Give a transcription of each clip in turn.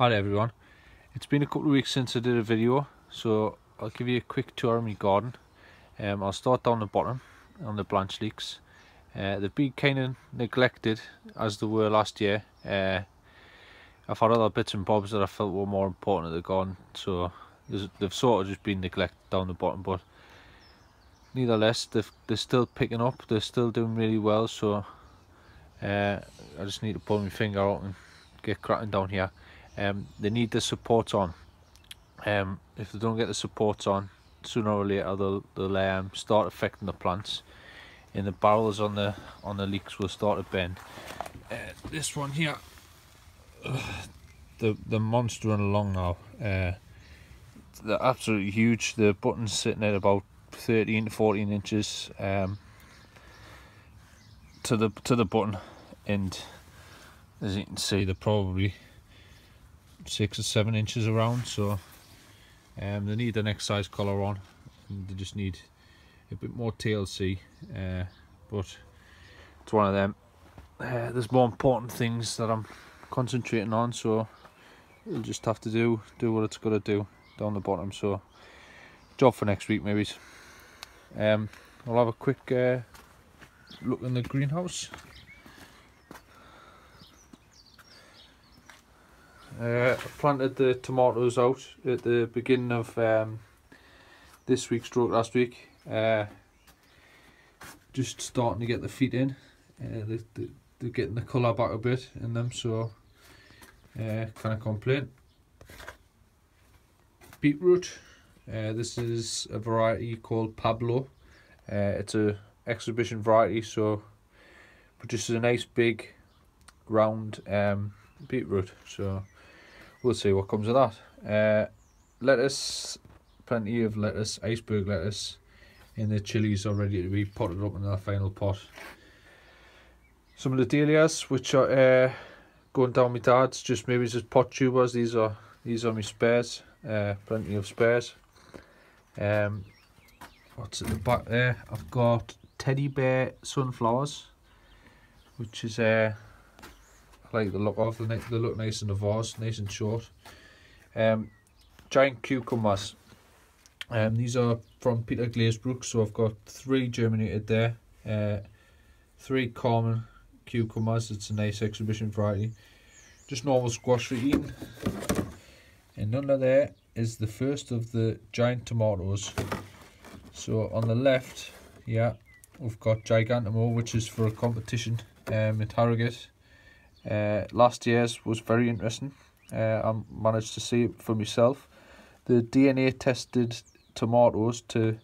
Hi everyone, it's been a couple of weeks since I did a video, so I'll give you a quick tour of my garden. I'll start down the bottom on the blanch leeks. They've been kind of neglected as they were last year. I've had other bits and bobs that I felt were more important at the garden, so they've sort of just been neglected down the bottom, but nevertheless they're still picking up, they're still doing really well, so I just need to pull my finger out and get cracking down here. They need the supports on. If they don't get the supports on, sooner or later they'll start affecting the plants, and the barrels on the leeks will start to bend. This one here, the monster along now. They're absolutely huge. The button's sitting at about 13 to 14 inches to the button, and as you can see, they're probably 6 or 7 inches around, so they need the next size collar on, and they just need a bit more TLC, but it's one of them. There's more important things that I'm concentrating on, so we'll just have to do what it's got to do down the bottom. So job for next week maybe. I'll have a quick look in the greenhouse. I planted the tomatoes out at the beginning of this week stroke last week. Just starting to get the feet in. They're getting the colour back a bit in them, so can't complain. Beetroot. This is a variety called Pablo. It's a exhibition variety, so produces a nice big round beetroot. So we'll see what comes of that. Lettuce, plenty of lettuce, iceberg lettuce, and the chillies are ready to be potted up in the final pot. Some of the dahlias, which are going down my dad's, just maybe just pot tubers. These are my spares. Plenty of spares. What's at the back there? I've got teddy bear sunflowers, which is I like the look of. They look nice in the vase, nice and short. Giant cucumbers. These are from Peter Glazebrook, so I've got 3 germinated there. 3 common cucumbers. It's a nice exhibition variety. Just normal squash for eating. And under there is the first of the giant tomatoes. So on the left, yeah, we've got Gigantamo, which is for a competition at Harrogate. Last year's was very interesting. I managed to see it for myself. The DNA tested tomatoes to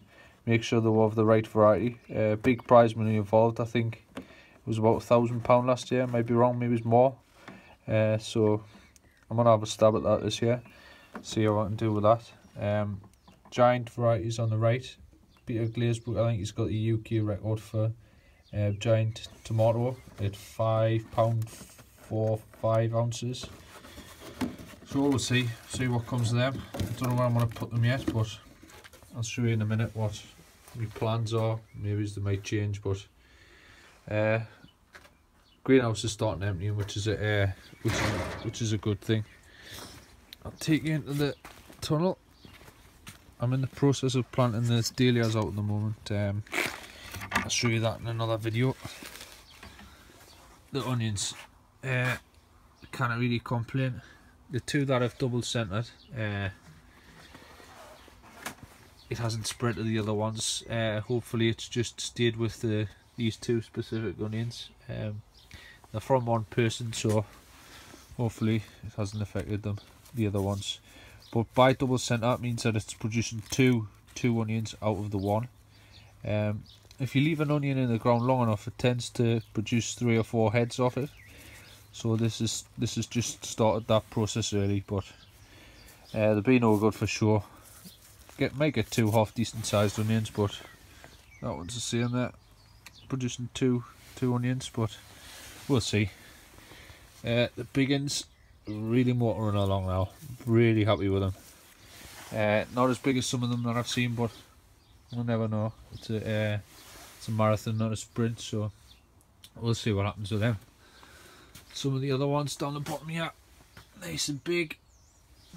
make sure they were of the right variety. Big prize money involved. I think it was about £1,000 last year. Might be wrong, maybe it's more. So I'm gonna have a stab at that this year. See how I can do with that. Giant varieties on the right. Peter Glazebrook, I think he's got the UK record for giant tomato at £5 for 5 ounces. So we'll see what comes of them. I don't know where I'm going to put them yet, but I'll show you in a minute what my plans are. Maybe they might change, but greenhouse is starting emptying, which is a good thing. I'll take you into the tunnel. I'm in the process of planting the dahlias out at the moment. I'll show you that in another video. The onions, can't really complain. The 2 that I've double centered, it hasn't spread to the other ones. Hopefully it's just stayed with these 2 specific onions. They're from one person, so hopefully it hasn't affected the other ones. But by double center, it means that it's producing two onions out of the one. If you leave an onion in the ground long enough, it tends to produce 3 or 4 heads off it. So this is just started that process early, but they'll be no good for sure. Might get 2 half decent sized onions, but that one's the same there, producing two onions, but we'll see. The big ones really motoring along now. Really happy with them. Not as big as some of them that I've seen, but we'll never know. It's a marathon, not a sprint, so we'll see what happens with them. Some of the other ones down the bottom here, nice and big.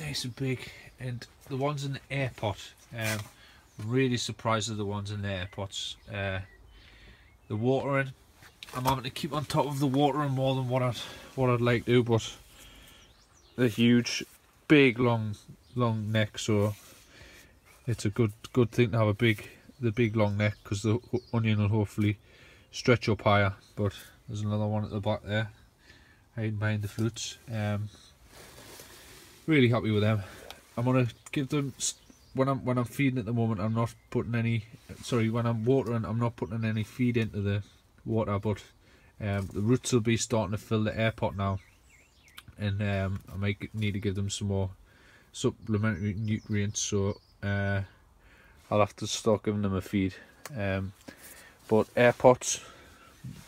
nice and big. And the ones in the air pot, I'm really surprised at the ones in the air pots. The watering, I'm having to keep on top of the watering more than what I'd like to, but they're huge, big, long neck, so it's a good thing to have the big long neck, because the onion will hopefully stretch up higher. But there's another one at the back there, hiding behind the fruits. Really happy with them. I'm gonna give them, when I'm feeding at the moment, I'm not putting any, sorry, when I'm watering, I'm not putting any feed into the water, but the roots will be starting to fill the air pot now, and I might need to give them some more supplementary nutrients, so I'll have to start giving them a feed. But air pots,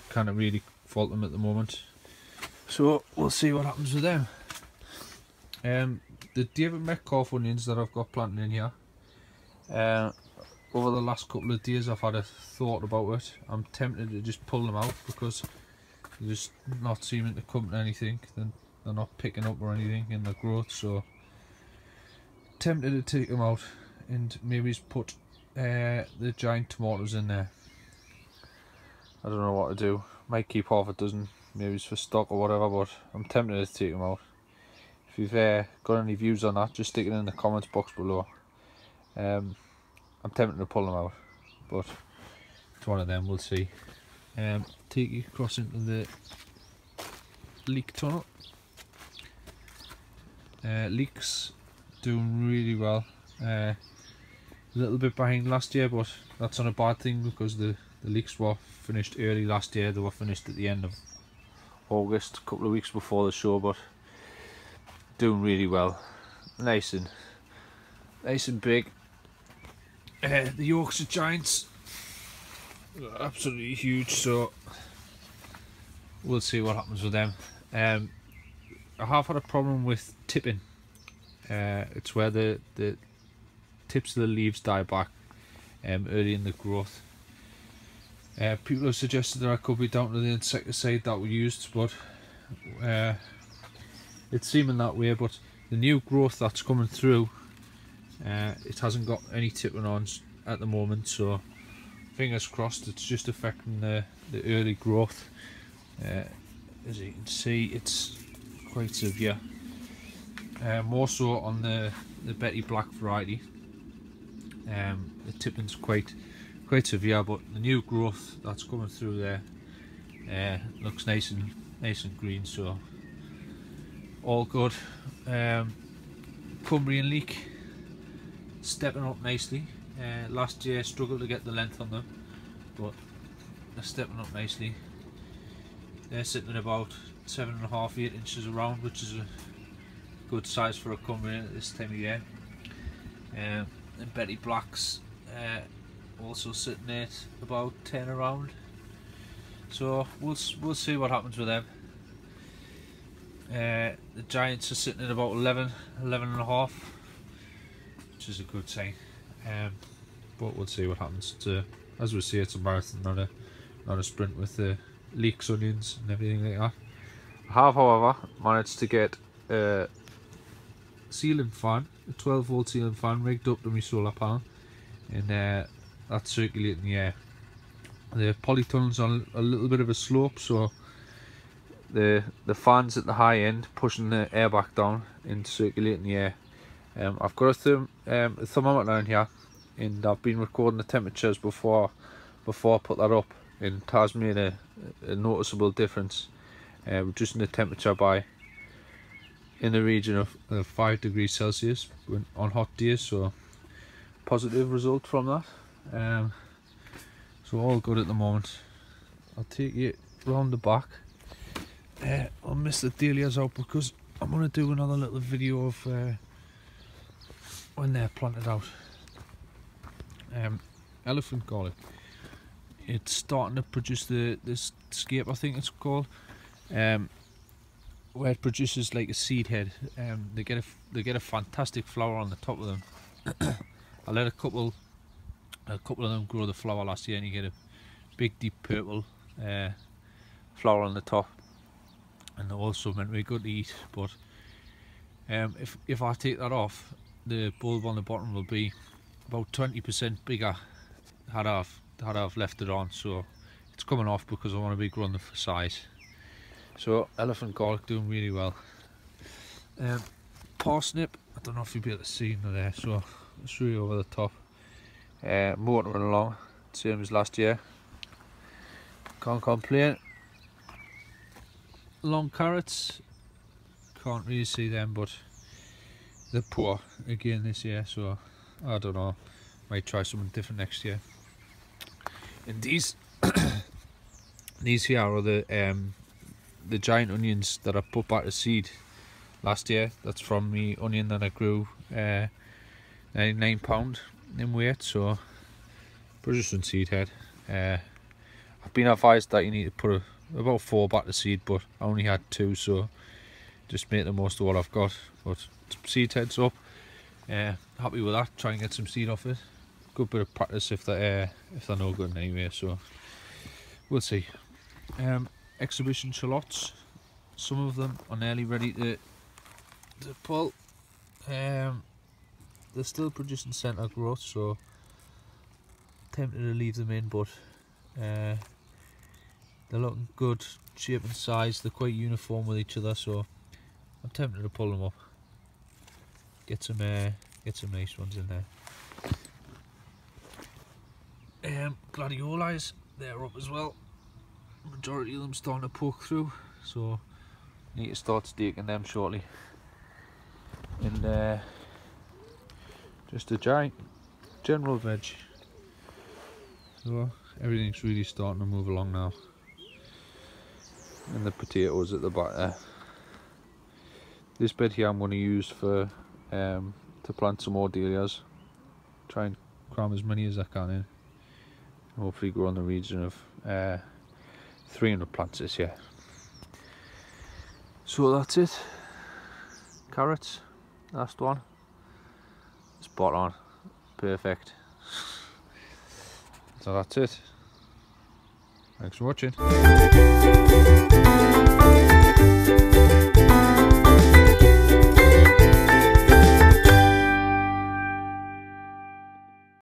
can't really fault them at the moment, so we'll see what happens with them. The David Metcalf onions that I've got planted in here, over the last couple of days I've had a thought about it. I'm tempted to just pull them out because they're just not seeming to come to anything. They're not picking up or anything in their growth, so tempted to take them out and maybe just put the giant tomatoes in there. I don't know what to do. Might keep half a dozen, maybe it's for stock or whatever, but I'm tempted to take them out. If you've got any views on that, just stick it in the comments box below. I'm tempted to pull them out, but it's one of them, we'll see. Take you across into the leek tunnel. Leeks doing really well. A little bit behind last year, but that's not a bad thing, because the leeks were finished early last year. They were finished at the end of August, a couple of weeks before the show, but doing really well. Nice and big. The Yorkshire Giants are absolutely huge, so we'll see what happens with them. I have had a problem with tipping. It's where the tips of the leaves die back early in the growth. People have suggested that I could be down to the insecticide that we used, but it's seeming that way. But the new growth that's coming through, it hasn't got any tipping on at the moment, so fingers crossed it's just affecting the early growth. As you can see, it's quite severe, more so on the Betty Black variety. The tipping's quite severe, but the new growth that's coming through there looks nice and green, so all good. Cumbrian leek stepping up nicely. Last year struggled to get the length on them, but they're stepping up nicely. They're sitting at about 7.5–8 inches around, which is a good size for a Cumbrian at this time of year. And Betty Blacks also sitting at about 10 around, so we'll see what happens with them. The Giants are sitting at about 11.5, which is a good sign. But we'll see what happens. As we say, it's a marathon, not a sprint with the leeks, onions and everything like that. I have, however, managed to get a ceiling fan, a 12-volt ceiling fan rigged up to my solar panel, and that's circulating the air. The polytunnel's on a little bit of a slope, so the fan's at the high end pushing the air back down and circulating the air. I've got a thermometer in here, and I've been recording the temperatures before I put that up, and it has made a noticeable difference, reducing the temperature by in the region of 5 degrees Celsius on hot days, so positive result from that. So all good at the moment. I'll take you round the back. I'll miss the dahlias out because I'm going to do another little video of when they're planted out. Elephant garlic, it's starting to produce this scape, I think it's called, where it produces like a seed head. They get a fantastic flower on the top of them. I let a couple of them grow the flower last year, and you get a big deep purple flower on the top, and they're also meant to be good to eat. But If I take that off, the bulb on the bottom will be about 20% bigger had I've left it on. So it's coming off because I want to be growing for size. So elephant garlic doing really well. Parsnip, I don't know if you'll be able to see in there, so I'll show you over the top. Motoring along, same as last year. Can't complain. Long carrots, can't really see them, but they're poor again this year, so I don't know, might try something different next year. And these these here are the giant onions that I put back to seed last year. That's from the onion that I grew, 99 pound in weight, so Bridgerton seed head. I've been advised that you need to put about 4 back to seed, but I only had 2, so just make the most of what I've got. But seed heads up, happy with that. Try and get some seed off it. Good bit of practice if they're no good anyway, so we'll see. Exhibition shallots, some of them are nearly ready to pull. They're still producing centre growth, so tempted to leave them in, but they're looking good shape and size. They're quite uniform with each other, so I'm tempted to pull them up. Get some nice ones in there. Gladiolais, they're up as well. Majority of them starting to poke through, so need to start staking them shortly. And just a general veg. So everything's really starting to move along now. And the potatoes at the back there. This bed here I'm going to use for to plant some more dahlias. Try and cram as many as I can in. Hopefully grow in the region of 300 plants this year. So that's it. Carrots, last one. Spot on, perfect. So that's it. Thanks for watching.